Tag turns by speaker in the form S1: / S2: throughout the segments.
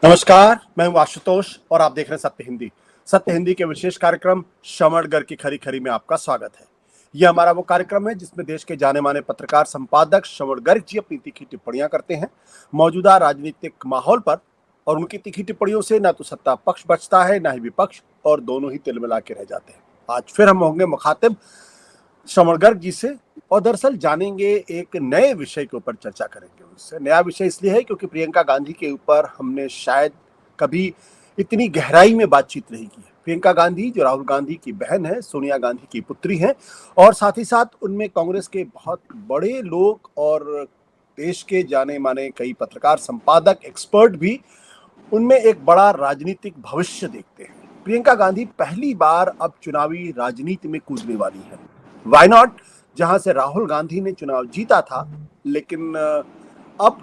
S1: नमस्कार, मैं हूं आशुतोष और आप देख रहे हैं सत्य हिंदी। सत्य हिंदी के विशेष कार्यक्रम श्रवणगढ़ की खरी खरी में आपका स्वागत है। यह हमारा वो कार्यक्रम है जिसमें देश के जाने माने पत्रकार संपादक श्रवणगढ़ जी अपनी तीखी टिप्पणियां करते हैं मौजूदा राजनीतिक माहौल पर। और उनकी तीखी टिप्पणियों से न तो सत्ता पक्ष बचता है, न ही विपक्ष, और दोनों ही तिलमिला के रह जाते हैं। आज फिर हम होंगे मुखातिब श्रवणगढ़ जी से और दरअसल जानेंगे, एक नए विषय के ऊपर चर्चा करेंगे उनसे। नया विषय इसलिए है क्योंकि प्रियंका गांधी के ऊपर हमने शायद कभी इतनी गहराई में बातचीत नहीं की है। प्रियंका गांधी जो राहुल गांधी की बहन है, सोनिया गांधी की पुत्री हैं, और साथ ही साथ उनमें कांग्रेस के बहुत बड़े लोग और देश के जाने माने कई पत्रकार, संपादक, एक्सपर्ट भी उनमें एक बड़ा राजनीतिक भविष्य देखते हैं। प्रियंका गांधी पहली बार अब चुनावी राजनीति में कूदने वाली है। वाई नॉट, जहां से राहुल गांधी ने चुनाव जीता था, लेकिन अब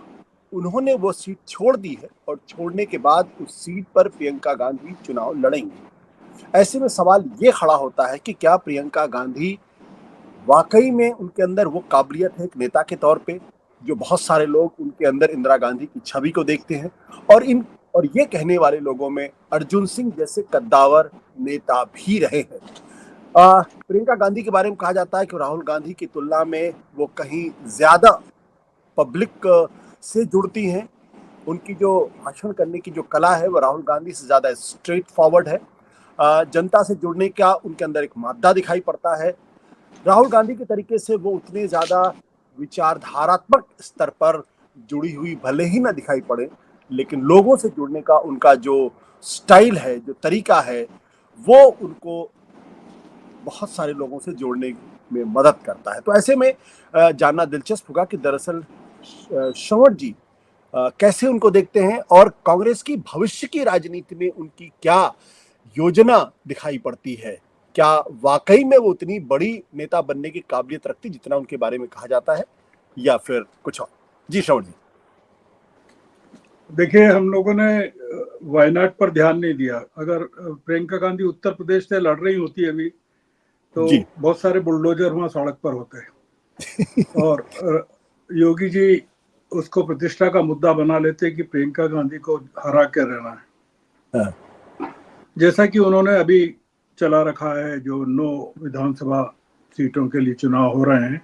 S1: उन्होंने वो सीट छोड़ दी है और छोड़ने के बाद उस सीट पर प्रियंका गांधी चुनाव लड़ेंगी। ऐसे में सवाल ये खड़ा होता है कि क्या प्रियंका गांधी वाकई में उनके अंदर वो काबिलियत है एक नेता के तौर पे, जो बहुत सारे लोग उनके अंदर इंदिरा गांधी की छवि को देखते हैं। और ये कहने वाले लोगों में अर्जुन सिंह जैसे कद्दावर नेता भी रहे हैं। प्रियंका गांधी के बारे में कहा जाता है कि राहुल गांधी की तुलना में वो कहीं ज्यादा पब्लिक से जुड़ती हैं। उनकी जो भाषण करने की जो कला है वो राहुल गांधी से ज्यादा स्ट्रेट फॉरवर्ड है। जनता से जुड़ने का उनके अंदर एक मादा दिखाई पड़ता है। राहुल गांधी के तरीके से वो उतने ज्यादा विचारधारात्मक स्तर पर जुड़ी हुई भले ही ना दिखाई पड़े, लेकिन लोगों से जुड़ने का उनका जो स्टाइल है, जो तरीका है, वो उनको बहुत सारे लोगों से जोड़ने में मदद करता है। तो ऐसे में जानना दिलचस्प होगा कि दरअसल श्रवण जी कैसे उनको देखते हैं और कांग्रेस की भविष्य की राजनीति में उनकी क्या योजना दिखाई पड़ती है। क्या वाकई में वो उतनी बड़ी नेता बनने की काबिलियत रखती जितना उनके बारे में कहा जाता है, या फिर कुछ और? जी श्रवण जी।
S2: देखिए, हम लोगों ने वायनाड पर ध्यान नहीं दिया। अगर प्रियंका गांधी उत्तर प्रदेश से लड़ रही होती अभी, तो बहुत सारे बुलडोजर वहां सड़क पर होते और योगी जी उसको प्रतिष्ठा का मुद्दा बना लेते कि प्रियंका गांधी को हरा कर रहना है। जैसा कि उन्होंने अभी चला रखा है, जो 9 विधानसभा सीटों के लिए चुनाव हो रहे हैं,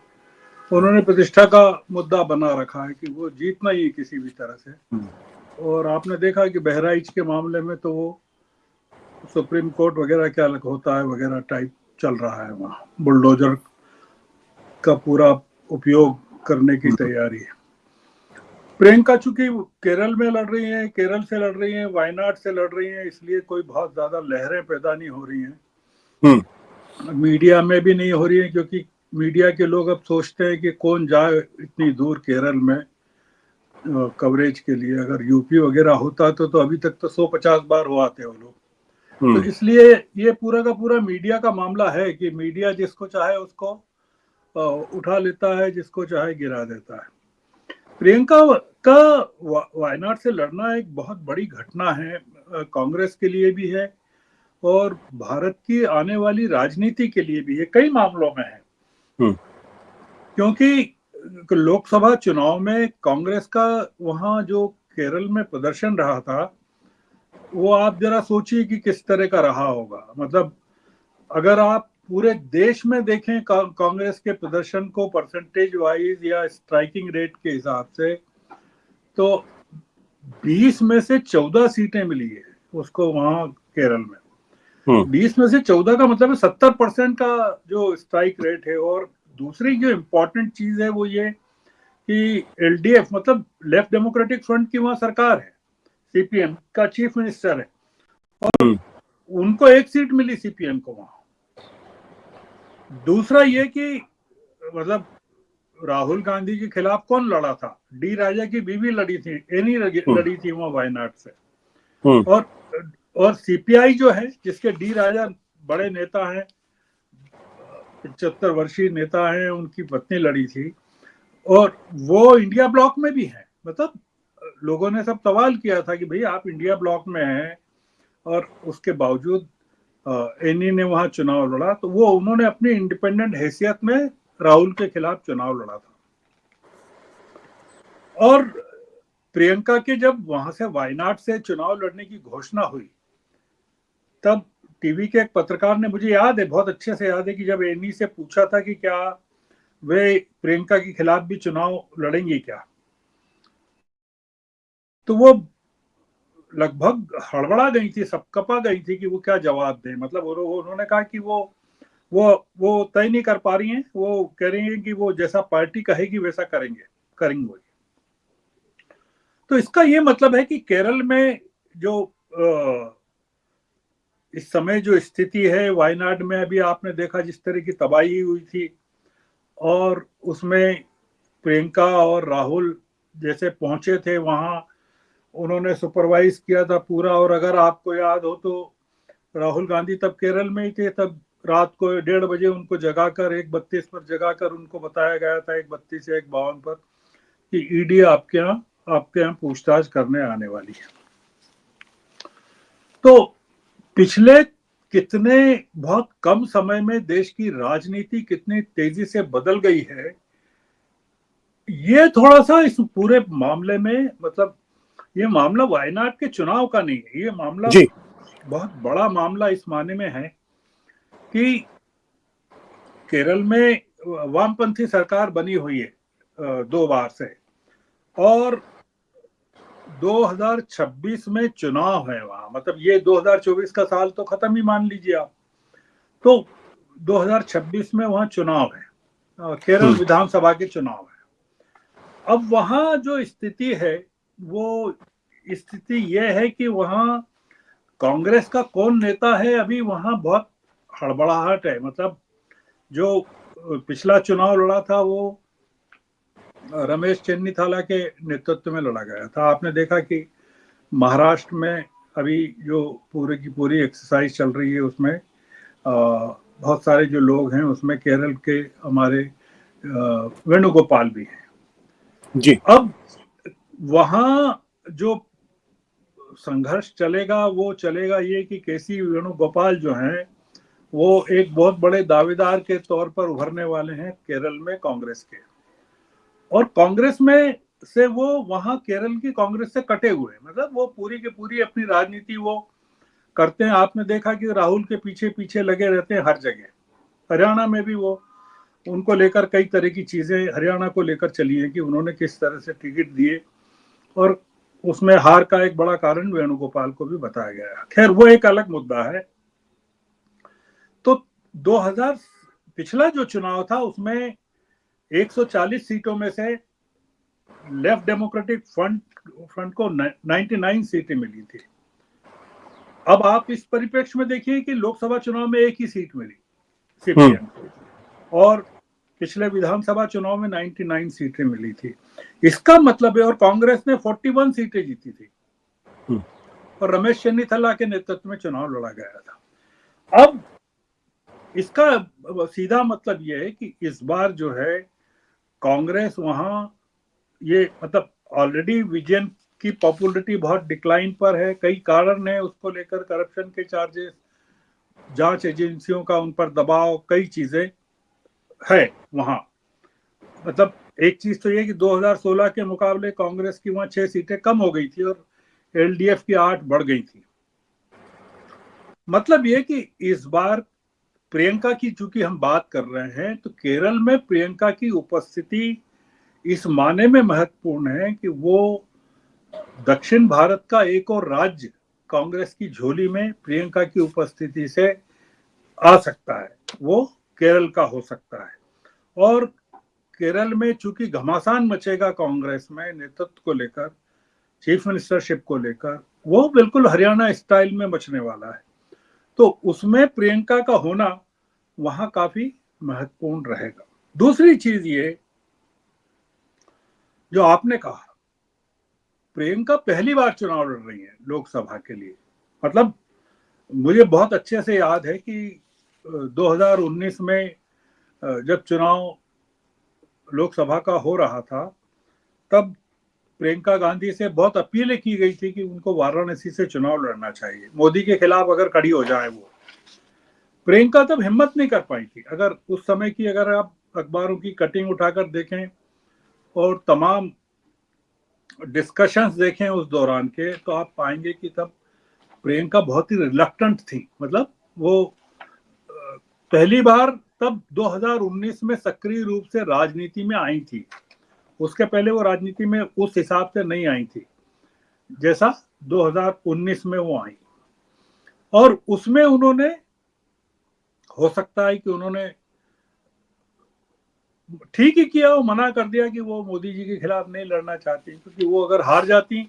S2: उन्होंने प्रतिष्ठा का मुद्दा बना रखा है कि वो जीतना ही किसी भी तरह से। और आपने देखा कि बहराइच के मामले में तो वो सुप्रीम कोर्ट वगैरह क्या होता है वगैरह टाइप चल रहा है, वहाँ बुलडोजर का पूरा उपयोग करने की तैयारी है। प्रियंका चूंकि केरल में लड़ रही हैं, केरल से लड़ रही हैं, वायनाड से लड़ रही हैं, इसलिए कोई बहुत ज्यादा लहरें पैदा नहीं हो रही हैं। मीडिया में भी नहीं हो रही है, क्योंकि मीडिया के लोग अब सोचते हैं कि कौन जाए इतनी दूर केरल में कवरेज के लिए। अगर यूपी वगैरह होता तो अभी तक तो 150 बार हो आते वो लोग। तो इसलिए ये पूरा का पूरा मीडिया का मामला है कि मीडिया जिसको चाहे उसको उठा लेता है, जिसको चाहे गिरा देता है। प्रियंका का वायनाड से लड़ना एक बहुत बड़ी घटना है, कांग्रेस के लिए भी है और भारत की आने वाली राजनीति के लिए भी है, कई मामलों में है। क्योंकि लोकसभा चुनाव में कांग्रेस का वहां जो केरल में प्रदर्शन रहा था, वो आप जरा सोचिए कि किस तरह का रहा होगा। मतलब अगर आप पूरे देश में देखें कांग्रेस के प्रदर्शन को परसेंटेज वाइज या स्ट्राइकिंग रेट के हिसाब से, तो 20 में से 14 सीटें मिली है उसको वहां केरल में। 20 में से 14 का मतलब है 70% का जो स्ट्राइक रेट है। और दूसरी जो इम्पोर्टेंट चीज है वो ये कि एलडीएफ मतलब लेफ्ट डेमोक्रेटिक फ्रंट की वहां सरकार है, सीपीएम का चीफ मिनिस्टर है, और उनको 1 सीट मिली सीपीएम को वहां। दूसरा ये कि मतलब राहुल गांधी के खिलाफ कौन लड़ा था? डी राजा की बीवी लड़ी थी, एनी लड़ी थी वहां वायनाड से। और सीपीआई जो है, जिसके डी राजा बड़े नेता हैं, 75 वर्षीय नेता हैं, उनकी पत्नी लड़ी थी। और वो इंडिया ब्लॉक में भी है। मतलब लोगों ने सब सवाल किया था कि भाई आप इंडिया ब्लॉक में हैं और उसके बावजूद एनी ने वहां चुनाव लड़ा। तो वो उन्होंने अपनी इंडिपेंडेंट हैसियत में राहुल के खिलाफ चुनाव लड़ा था। और प्रियंका के जब वहां से वायनाड से चुनाव लड़ने की घोषणा हुई, तब टीवी के एक पत्रकार ने, मुझे याद है, बहुत अच्छे से याद है, कि जब एनी से पूछा था कि क्या वे प्रियंका के खिलाफ भी चुनाव लड़ेंगी क्या, तो वो लगभग हड़बड़ा गई थी, सब कपा गई थी कि वो क्या जवाब दें। मतलब उन्होंने कहा कि वो तय नहीं कर पा रही हैं, वो कह रही हैं कि वो जैसा पार्टी कहेगी वैसा करेंगे वो। तो इसका ये मतलब है कि केरल में जो इस समय जो स्थिति है, वायनाड में अभी आपने देखा जिस तरह की तबाही हुई थी, और उसमें प्रियंका और राहुल जैसे पहुंचे थे वहां, उन्होंने सुपरवाइज किया था पूरा। और अगर आपको याद हो तो राहुल गांधी तब केरल में ही थे, तब रात को 1:30 बजे उनको जगाकर 1:32 पर जगाकर उनको बताया गया था, 1:32 या 1:52 पर, कि ईडी आपके यहाँ पूछताछ करने आने वाली है। तो पिछले कितने बहुत कम समय में देश की राजनीति कितनी तेजी से बदल गई है, ये थोड़ा सा इस पूरे मामले में, मतलब ये मामला वायनाड के चुनाव का नहीं है, ये मामला
S1: जी।
S2: बहुत बड़ा मामला इस माने में है कि केरल में वामपंथी सरकार बनी हुई है 2 बार से, और 2026 में चुनाव है वहां। मतलब ये 2024 का साल तो खत्म ही मान लीजिए आप, तो 2026 में वहां चुनाव है, केरल विधानसभा के चुनाव है। अब वहां जो स्थिति है, वो स्थिति यह है कि वहां कांग्रेस का कौन नेता है, अभी वहां बहुत हड़बड़ाहट है। मतलब जो पिछला चुनाव लड़ा था वो रमेश चेन्नीथाला के नेतृत्व में लड़ा गया था। आपने देखा कि महाराष्ट्र में अभी जो पूरी की पूरी एक्सरसाइज चल रही है, उसमें बहुत सारे जो लोग हैं, उसमें केरल के हमारे वेणुगोपाल भी हैं।
S1: जी।
S2: अब वहां जो संघर्ष चलेगा वो चलेगा ये कि केसी वेणुगोपाल जो हैं, वो एक बहुत बड़े दावेदार के तौर पर उभरने वाले हैं केरल में कांग्रेस के। और कांग्रेस में से वो वहां केरल की कांग्रेस से कटे हुए हैं। मतलब वो पूरी की पूरी अपनी राजनीति वो करते हैं। आपने देखा कि राहुल के पीछे पीछे लगे रहते हैं हर जगह। हरियाणा में भी वो उनको लेकर कई तरह की चीजें हरियाणा को लेकर चली है कि उन्होंने किस तरह से टिकट दिए, और उसमें हार का एक बड़ा कारण वेणुगोपाल को भी बताया गया। खैर वो एक अलग मुद्दा है। तो 2000 पिछला जो चुनाव था उसमें 140 सीटों में से लेफ्ट डेमोक्रेटिक फ्रंट को 99 सीटें मिली थी। अब आप इस परिप्रेक्ष्य में देखिए कि लोकसभा चुनाव में एक ही सीट मिली सीपीएम को, और पिछले विधानसभा चुनाव में 99 सीटें मिली थी। इसका मतलब है, और कांग्रेस ने 41 सीटें जीती थी, और रमेश चेन्नीथला के नेतृत्व में चुनाव लड़ा गया था। अब इसका सीधा मतलब यह है कि इस बार जो है कांग्रेस वहां, ये मतलब ऑलरेडी विजयन की पॉपुलरिटी बहुत डिक्लाइन पर है। कई कारण है उसको लेकर, करप्शन के चार्जेस, जांच एजेंसियों का उन पर दबाव, कई चीजें है वहां। मतलब एक चीज तो ये कि 2016 के मुकाबले कांग्रेस की वहां 6 सीटें कम हो गई थी और एलडीएफ की 8 बढ़ गई थी। मतलब ये कि इस बार प्रियंका की चूंकि हम बात कर रहे हैं, तो केरल में प्रियंका की उपस्थिति इस माने में महत्वपूर्ण है कि वो दक्षिण भारत का एक और राज्य कांग्रेस की झोली में प्रियंका की उपस्थिति से आ सकता है, वो केरल का हो सकता है। और केरल में चूंकि घमासान मचेगा कांग्रेस में नेतृत्व को लेकर, चीफ मिनिस्टरशिप को लेकर, वो बिल्कुल हरियाणा स्टाइल में मचने वाला है। तो उसमें प्रियंका का होना वहां काफी महत्वपूर्ण रहेगा। दूसरी चीज ये जो आपने कहा, प्रियंका पहली बार चुनाव लड़ रही है लोकसभा के लिए। मतलब मुझे बहुत अच्छे से याद है कि 2019 में जब चुनाव लोकसभा का हो रहा था, तब प्रियंका गांधी से बहुत अपीलें की गई थी कि उनको वाराणसी से चुनाव लड़ना चाहिए, मोदी के खिलाफ अगर खड़ी हो जाए वो। प्रियंका तब हिम्मत नहीं कर पाई थी। अगर उस समय की अगर आप अखबारों की कटिंग उठाकर देखें, और तमाम डिस्कशंस देखें उस दौरान के, तो आप पाएंगे कि तब प्रियंका बहुत ही रिलक्टेंट थी। मतलब वो पहली बार तब 2019 में सक्रिय रूप से राजनीति में आई थी। उसके पहले वो राजनीति में उस हिसाब से नहीं आई थी जैसा 2019 में वो आई। और उसमें उन्होंने, हो सकता है कि उन्होंने ठीक ही किया, वो मना कर दिया कि वो मोदी जी के खिलाफ नहीं लड़ना चाहती, क्योंकि वो अगर हार जाती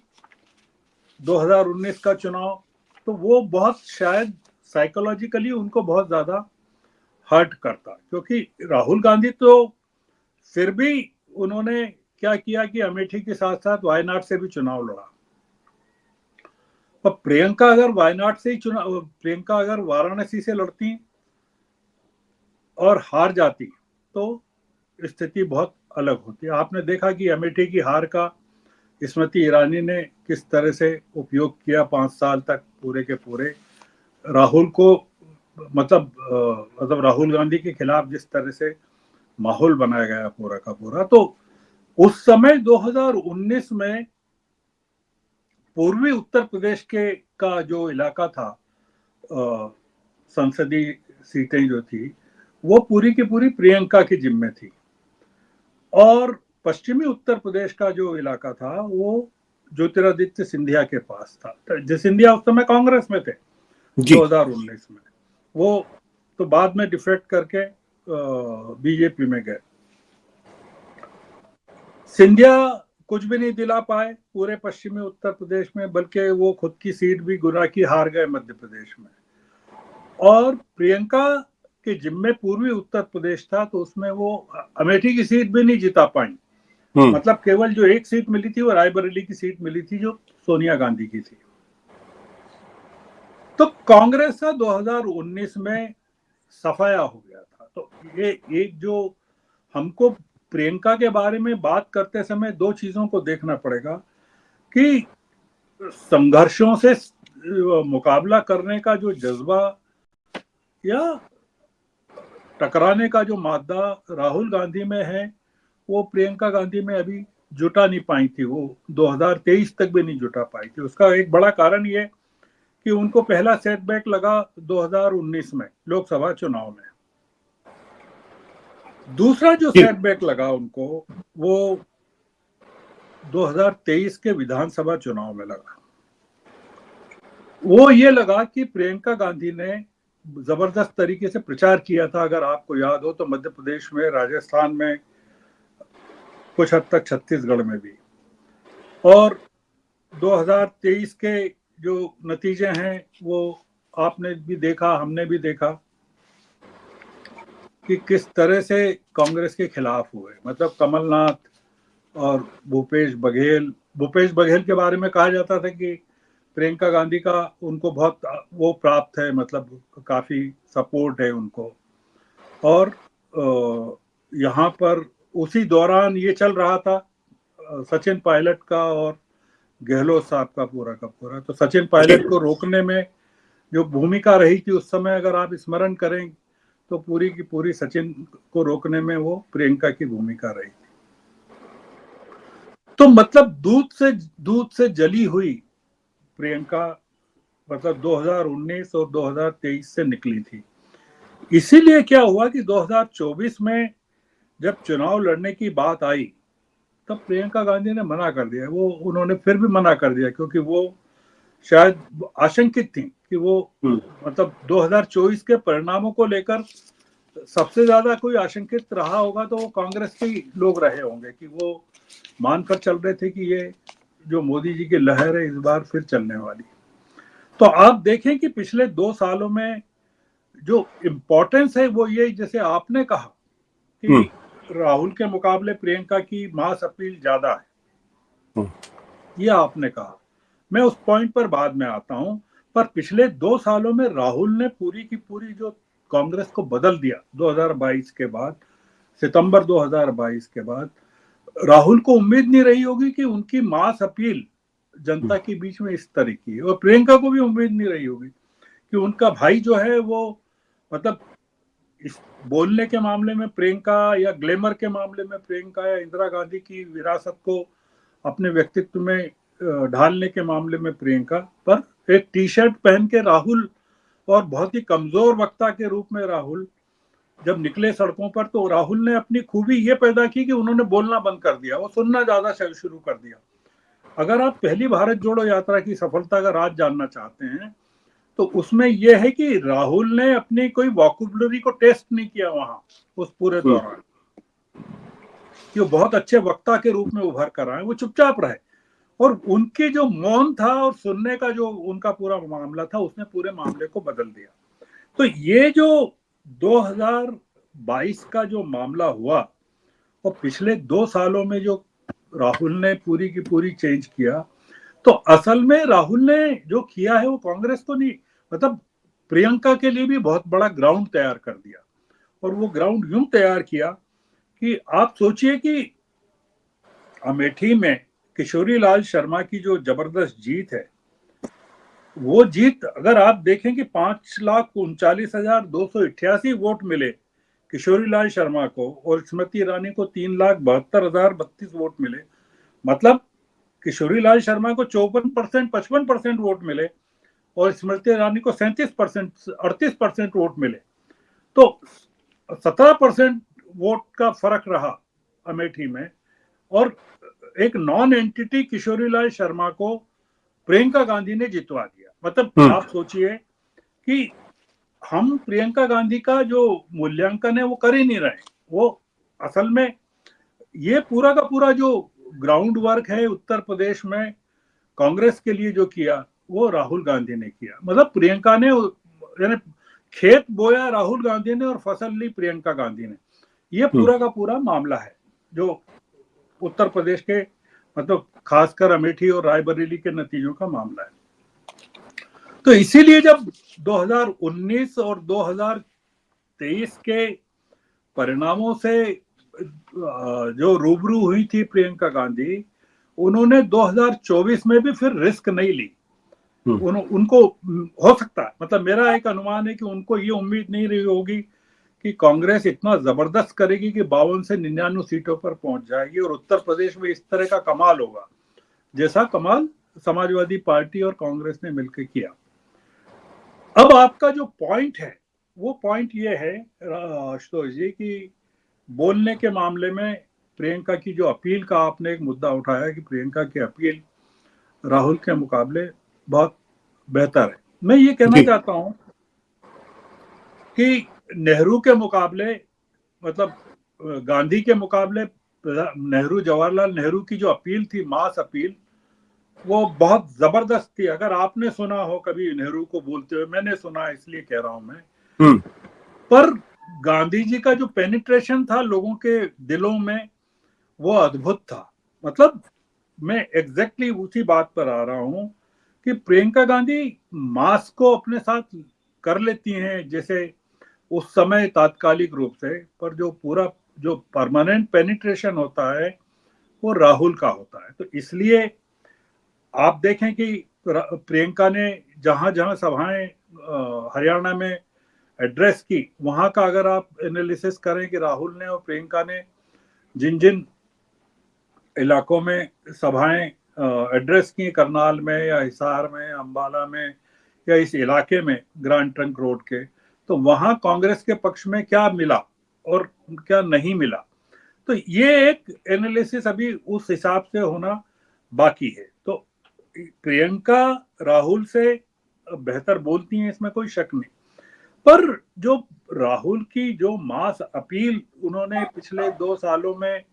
S2: 2019 का चुनाव तो वो बहुत शायद साइकोलॉजिकली उनको बहुत ज्यादा हर्ट करता। क्योंकि राहुल गांधी तो फिर भी उन्होंने क्या किया कि अमेठी के साथ साथ वायनाड से भी चुनाव लड़ा। पर प्रियंका अगर वायनाड से ही चुनाव, प्रियंका अगर वाराणसी से लड़ती और हार जाती तो स्थिति बहुत अलग होती है। आपने देखा कि अमेठी की हार का स्मृति ईरानी ने किस तरह से उपयोग किया 5 साल तक पूरे के पूरे राहुल को, मतलब राहुल गांधी के खिलाफ जिस तरह से माहौल बनाया गया पूरा का पूरा। तो उस समय 2019 में पूर्वी उत्तर प्रदेश के का जो इलाका था, संसदीय सीटें जो थी वो पूरी की पूरी प्रियंका के जिम्मे थी। और पश्चिमी उत्तर प्रदेश का जो इलाका था वो ज्योतिरादित्य सिंधिया के पास था। जो सिंधिया उस समय कांग्रेस में थे 2019 में, वो तो बाद में डिफेक्ट करके बीजेपी में गए। सिंधिया कुछ भी नहीं दिला पाए पूरे पश्चिमी उत्तर प्रदेश में, बल्कि वो खुद की सीट भी गुना की हार गए मध्य प्रदेश में। और प्रियंका के जिम्मे पूर्वी उत्तर प्रदेश था, तो उसमें वो अमेठी की सीट भी नहीं जिता पाई। मतलब केवल जो एक सीट मिली थी वो रायबरेली की सीट मिली थी जो सोनिया गांधी की थी। तो कांग्रेस का 2019 में सफाया हो गया था। तो ये एक जो हमको प्रियंका के बारे में बात करते समय दो चीजों को देखना पड़ेगा कि संघर्षों से मुकाबला करने का जो जज्बा या टकराने का जो मादा राहुल गांधी में है वो प्रियंका गांधी में अभी जुटा नहीं पाई थी। वो 2023 तक भी नहीं जुटा पाई थी। उसका एक बड़ा कारण ये कि उनको पहला सेटबैक लगा 2019 में लोकसभा चुनाव में। दूसरा जो सेटबैक लगा उनको वो 2023 के विधानसभा चुनाव में लगा। वो ये लगा कि प्रियंका गांधी ने जबरदस्त तरीके से प्रचार किया था। अगर आपको याद हो तो मध्य प्रदेश में, राजस्थान में, कुछ हद तक छत्तीसगढ़ में भी। और 2023 के जो नतीजे हैं वो आपने भी देखा, हमने भी देखा कि किस तरह से कांग्रेस के खिलाफ हुए। मतलब कमलनाथ और भूपेश बघेल के बारे में कहा जाता था कि प्रियंका गांधी का उनको बहुत वो प्राप्त है, मतलब काफी सपोर्ट है उनको। और यहाँ पर उसी दौरान ये चल रहा था सचिन पायलट का और गहलोत साहब का पूरा का पूरा। तो सचिन पायलट को रोकने में जो भूमिका रही थी उस समय, अगर आप स्मरण करें तो पूरी की पूरी सचिन को रोकने में वो प्रियंका की भूमिका रही थी। तो मतलब दूध से जली हुई प्रियंका मतलब 2019 और 2023 से निकली थी। इसीलिए क्या हुआ कि 2024 में जब चुनाव लड़ने की बात आई तब प्रियंका गांधी ने मना कर दिया। वो उन्होंने फिर भी मना कर दिया क्योंकि वो शायद आशंकित थी कि वो मतलब 2024 के परिणामों को लेकर सबसे ज्यादा कोई आशंकित रहा होगा तो वो कांग्रेस के लोग रहे होंगे कि वो मानकर चल रहे थे कि ये जो मोदी जी की लहर है इस बार फिर चलने वाली। तो आप देखें कि पिछले 2 सालों में जो इम्पोर्टेंस है वो ये, जैसे आपने कहा कि राहुल के मुकाबले प्रियंका की मास अपील ज्यादा है, ये आपने कहा। मैं उस पॉइंट पर बाद में आता हूं। पर पिछले 2 सालों में राहुल ने पूरी की पूरी जो कांग्रेस को बदल दिया 2022 के बाद, सितंबर 2022 के बाद राहुल को उम्मीद नहीं रही होगी कि उनकी मास अपील जनता के बीच में इस तरह की है। और प्रियंका को भी उम्मीद नहीं रही होगी कि उनका भाई जो है वो मतलब इस बोलने के मामले में प्रियंका या ग्लैमर के मामले में प्रियंका या इंदिरा गांधी की विरासत को अपने व्यक्तित्व में ढालने के मामले में प्रियंका, पर एक टी शर्ट पहन के राहुल और बहुत ही कमजोर वक्ता के रूप में राहुल जब निकले सड़कों पर, तो राहुल ने अपनी खूबी ये पैदा की कि उन्होंने बोलना बंद कर दिया, वो सुनना ज्यादा शुरू कर दिया। अगर आप पहली भारत जोड़ो यात्रा की सफलता का राज जानना चाहते हैं तो उसमें यह है कि राहुल ने अपनी कोई वॉकैबुलरी को टेस्ट नहीं किया वहां उस पूरे दौरान, कि वो बहुत अच्छे वक्ता के रूप में उभर कर आए, वो चुपचाप रहे। और उनके जो मौन था और सुनने का जो उनका पूरा मामला था, उसने पूरे मामले को बदल दिया। तो ये जो 2022 का जो मामला हुआ और पिछले 2 सालों में जो राहुल ने पूरी की पूरी चेंज किया, तो असल में राहुल ने जो किया है वो कांग्रेस को नहीं, मतलब प्रियंका के लिए भी बहुत बड़ा ग्राउंड तैयार कर दिया। और वो ग्राउंड यूं तैयार किया कि आप सोचिए कि अमेठी में किशोरी लाल शर्मा की जो जबरदस्त जीत है, वो जीत अगर आप देखें कि 5,39,288 वोट मिले किशोरी लाल शर्मा को और स्मृति ईरानी को 3,72,032 वोट मिले, मतलब किशोरी लाल शर्मा को 54%, 55% वोट मिले और स्मृति ईरानी को 37%, 38% वोट मिले। तो 17% वोट का फर्क रहा अमेठी में। और एक नॉन एंटिटी किशोरी लाल शर्मा को प्रियंका गांधी ने जितवा दिया। मतलब आप सोचिए कि हम प्रियंका गांधी का जो मूल्यांकन है वो कर ही नहीं रहे। वो असल में ये पूरा का पूरा जो ग्राउंड वर्क है उत्तर प्रदेश में कांग्रेस के लिए जो किया वो राहुल गांधी ने किया। मतलब प्रियंका ने, यानी खेत बोया राहुल गांधी ने और फसल ली प्रियंका गांधी ने। ये पूरा का पूरा मामला है जो उत्तर प्रदेश के, मतलब खासकर अमेठी और रायबरेली के नतीजों का मामला है। तो इसीलिए जब 2019 और 2023 के परिणामों से जो रूबरू हुई थी प्रियंका गांधी, उन्होंने 2024 में भी फिर रिस्क नहीं ली। उनको हो सकता है, मतलब मेरा एक अनुमान है कि उनको ये उम्मीद नहीं रही होगी कि कांग्रेस इतना जबरदस्त करेगी कि 52 से 99 सीटों पर पहुंच जाएगी और उत्तर प्रदेश में इस तरह का कमाल होगा जैसा कमाल समाजवादी पार्टी और कांग्रेस ने मिलकर किया। अब आपका जो पॉइंट है वो पॉइंट ये है आशुतोष जी कि बोलने के मामले में प्रियंका की जो अपील का आपने एक मुद्दा उठाया कि प्रियंका की अपील राहुल के मुकाबले बहुत बेहतर है। मैं ये कहना चाहता हूं कि नेहरू के मुकाबले, मतलब गांधी के मुकाबले नेहरू, जवाहरलाल नेहरू की जो अपील थी, मास अपील, वो बहुत जबरदस्त थी। अगर आपने सुना हो कभी नेहरू को बोलते हुए, मैंने सुना इसलिए कह रहा हूं मैं। पर गांधी जी का जो पेनिट्रेशन था लोगों के दिलों में वो अद्भुत था। मतलब मैं एग्जैक्टली उसी बात पर आ रहा हूं कि प्रियंका गांधी मास को अपने साथ कर लेती हैं जैसे उस समय तात्कालिक रूप से, पर जो पूरा जो परमानेंट पेनिट्रेशन होता है वो राहुल का होता है। तो इसलिए आप देखें कि प्रियंका ने जहां जहां सभाएं हरियाणा में एड्रेस की, वहां का अगर आप एनालिसिस करें कि राहुल ने और प्रियंका ने जिन जिन इलाकों में सभाएं एड्रेस की, करनाल में या हिसार में, अंबाला में या इस इलाके में ग्रैंड ट्रंक रोड के, तो वहां कांग्रेस के पक्ष में क्या मिला और क्या नहीं मिला। तो ये एक एनालिसिस अभी उस हिसाब से होना बाकी है। तो प्रियंका राहुल से बेहतर बोलती हैं, इसमें कोई शक नहीं। पर जो राहुल की जो मास अपील उन्होंने पिछले 2 सालों में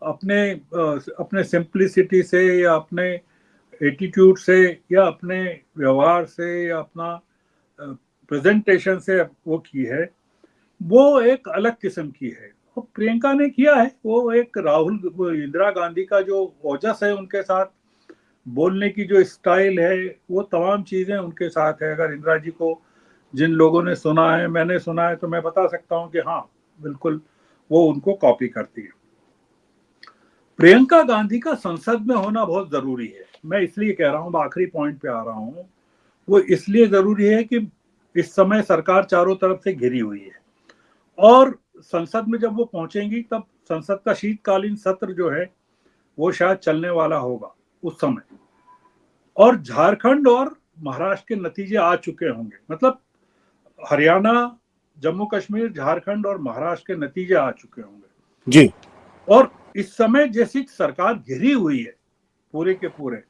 S2: अपने सिंप्लिसिटी से या अपने एटीट्यूड से या अपने व्यवहार से या अपना प्रेजेंटेशन से वो की है, वो एक अलग किस्म की है। और प्रियंका ने किया है वो एक राहुल, इंदिरा गांधी का जो ओजस है उनके साथ, बोलने की जो स्टाइल है, वो तमाम चीजें उनके साथ है। अगर इंदिरा जी को जिन लोगों ने सुना है, मैंने सुना है, तो मैं बता सकता हूं कि हाँ बिल्कुल वो उनको कॉपी करती है। प्रियंका गांधी का संसद में होना बहुत जरूरी है। मैं इसलिए कह रहा हूं, आखिरी पॉइंट पे आ रहा हूं, वो इसलिए जरूरी है कि इस समय सरकार चारों तरफ से घिरी हुई है और संसद में जब वो पहुंचेंगी तब संसद का शीतकालीन सत्र जो है वो शायद चलने वाला होगा उस समय। और झारखंड और महाराष्ट्र के नतीजे आ चुके होंगे, मतलब हरियाणा, जम्मू कश्मीर, झारखंड और महाराष्ट्र के नतीजे आ चुके होंगे
S1: जी।
S2: और इस समय जैसी सरकार घिरी हुई है पूरे के पूरे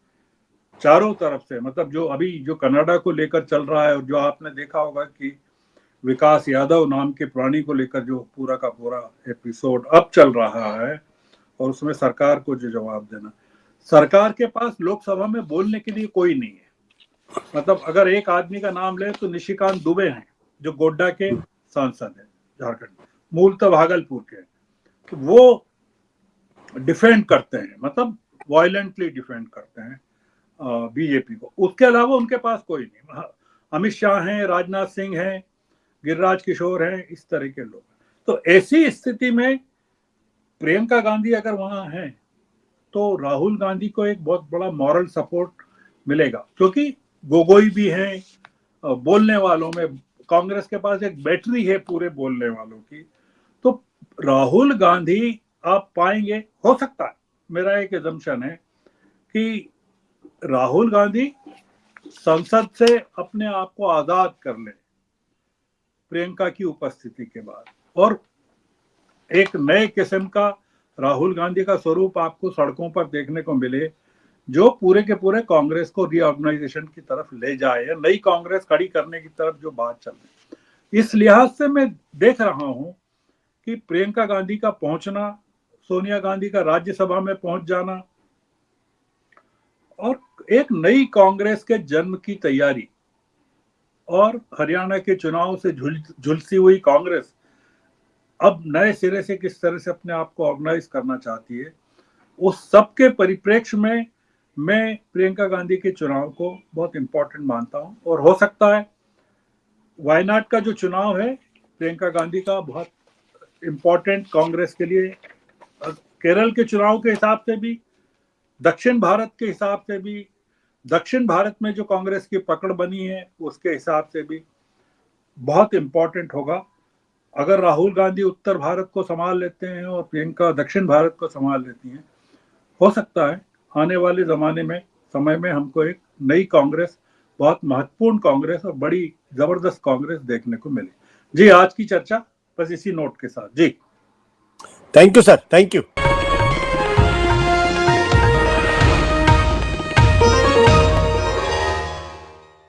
S2: चारों तरफ से, मतलब जो अभी जो कनाडा को लेकर चल रहा है और जो आपने देखा होगा कि विकास यादव नाम के प्राणी को लेकर जो पूरा का पूरा एपिसोड अब चल रहा है और उसमें सरकार को जो जवाब देना, सरकार के पास लोकसभा में बोलने के लिए कोई नहीं है। मतलब अगर एक आदमी का नाम ले तो निशिकांत दुबे हैं जो गोड्डा के सांसद हैं, झारखंड, मूलतः भागलपुर के, तो वो डिफेंड करते हैं, मतलब वायलेंटली डिफेंड करते हैं बीजेपी को। उसके अलावा उनके पास कोई नहीं। अमित शाह हैं, राजनाथ सिंह हैं, गिरिराज किशोर हैं, इस तरह के लोग। तो ऐसी स्थिति में प्रियंका गांधी अगर वहां हैं तो राहुल गांधी को एक बहुत बड़ा मॉरल सपोर्ट मिलेगा, क्योंकि गोगोई भी हैं बोलने वालों में, कांग्रेस के पास एक बैटरी है पूरे बोलने वालों की। तो राहुल गांधी आप पाएंगे, हो सकता है, मेरा एक एजम्पशन है कि राहुल गांधी संसद से अपने आप को आजाद कर ले प्रियंका की उपस्थिति के बाद, और एक नए किस्म का राहुल गांधी का स्वरूप आपको सड़कों पर देखने को मिले, जो पूरे के पूरे कांग्रेस को रीऑर्गेनाइजेशन की तरफ ले जाए या नई कांग्रेस खड़ी करने की तरफ जो बात चल रही। इस लिहाज से मैं देख रहा हूं कि प्रियंका गांधी का पहुंचना, सोनिया गांधी का राज्यसभा में पहुंच जाना और एक नई कांग्रेस के जन्म की तैयारी, और हरियाणा के चुनाव से झुलसी हुई कांग्रेस अब नए सिरे से किस तरह से अपने आप को ऑर्गेनाइज करना चाहती है, उस सब के परिप्रेक्ष्य में मैं प्रियंका गांधी के चुनाव को बहुत इंपॉर्टेंट मानता हूं। और हो सकता है वायनाड का जो चुनाव है प्रियंका गांधी का बहुत इंपॉर्टेंट कांग्रेस के लिए, केरल के चुनाव के हिसाब से भी, दक्षिण भारत के हिसाब से भी, दक्षिण भारत में जो कांग्रेस की पकड़ बनी है उसके हिसाब से भी बहुत इंपॉर्टेंट होगा। अगर राहुल गांधी उत्तर भारत को संभाल लेते हैं और प्रियंका दक्षिण भारत को संभाल लेती हैं, हो सकता है आने वाले समय में हमको एक नई कांग्रेस, बहुत महत्वपूर्ण कांग्रेस और बड़ी जबरदस्त कांग्रेस देखने को मिले। जी, आज की चर्चा बस इसी नोट के साथ। जी,
S1: thank you sir, thank you.